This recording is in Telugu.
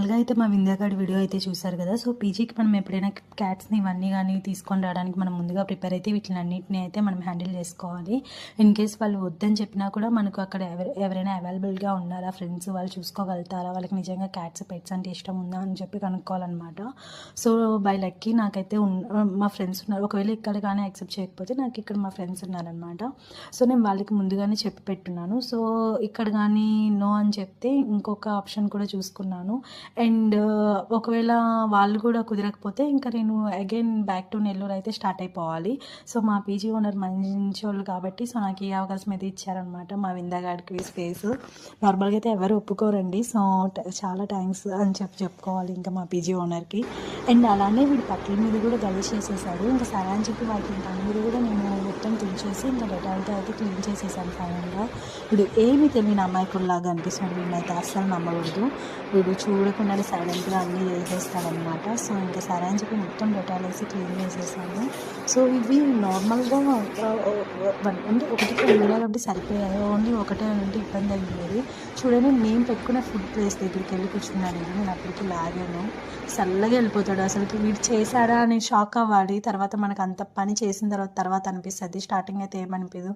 ఫైనల్‌గా అయితే మా వింధ్యాగాడి వీడియో అయితే చూసారు కదా! సో, పీజీకి మనం ఎప్పుడైనా క్యాట్స్‌ని ఇవన్నీ గానీ తీసుకొని రావడానికి మనం ముందుగా ప్రిపేర్ అయితే వీటిలన్నిటిని అయితే మనం హ్యాండిల్ చేసుకోవాలి. ఇన్ కేస్ వాళ్ళు వద్దని చెప్పినా కూడా మనకు అక్కడ ఎవరైనా అవైలబుల్‌గా ఉన్నారా ఫ్రెండ్స్, వాళ్ళు చూసుకోగలుగుతారా? వాళ్ళకి నిజంగా క్యాట్స్, పెట్స్ అంటే ఇష్టం ఉందా? అని చెప్పి కనుక్కోవాలనమాట. సో, బై లక్కీ నాకైతే మా ఫ్రెండ్స్ ఉన్నారు. ఒకవేళ ఇక్కడ కానీ యాక్సెప్ట్ చేయకపోతే నాకు ఇక్కడ మా ఫ్రెండ్స్ ఉన్నారనమాట. సో, నేను వాళ్ళకి ముందుగానే చెప్పి పెట్టున్నాను. సో, ఇక్కడ కానీ నో అని చెప్తే ఇంకొక ఆప్షన్ కూడా చూసుకున్నాను. అండ్ ఒకవేళ వాళ్ళు కూడా కుదరకపోతే ఇంకా నేను అగైన్ బ్యాక్ టు నెల్లూరు అయితే స్టార్ట్ అయిపోవాలి. సో, మా పీజీ ఓనర్ మంచోళ్ళు కాబట్టి సో, నాకు ఈ అవకాశం అయితే ఇచ్చారనమాట. మా విందాగాడికి స్పేస్. నార్మల్‌గా అయితే ఎవరు ఒప్పుకోరండి. సో, చాలా థ్యాంక్స్ అని చెప్పుకోవాలి ఇంకా మా పీజీ ఓనర్‌కి. అండ్ అలానే వీడి బట్టల మీద కూడా గలీజ్ చేసేసాడు. ఇంకా సరే అని చెప్పి వాటి పని మీద కూడా నేను మొత్తం తుడిచేసి ఇంకా డెటాల్తో అయితే క్లీన్ చేసేసాను ఫైనల్‌గా. వీడు ఏమీ తెలియని అమాయకుడిలాగా అనిపిస్తున్నాడు. వీడినైతే అస్సలు నమ్మకూడదు. వీడు చూడకుండానే సైలెంట్గా అన్నీ చేసేస్తాడనమాట. సో, ఇంకా సరే అని చెప్పి మొత్తం డెటాల్ వేసి క్లీన్ చేసేసాను. సో, ఇవి నార్మల్‌గా అంటే ఒకటికి రెండు కాబట్టి సరిపోయాయి. ఓన్లీ ఒకటే అంటే ఇబ్బంది అయ్యేది. చూడండి నేను పెట్టుకున్న ఫుడ్ ప్లేస్ దగ్గరికి వెళ్ళి కూర్చున్నాను. నేను అప్పటికి లాగాను. చల్లగా వెళ్ళిపోతాడు. అసలుకి వీడు చేశాడా అని షాక్ అవ్వాలి. తర్వాత మనకు అంత పని చేసిన తర్వాత అనిపిస్తుంది. స్టార్టింగ్ అయితే ఏమనిపించదు.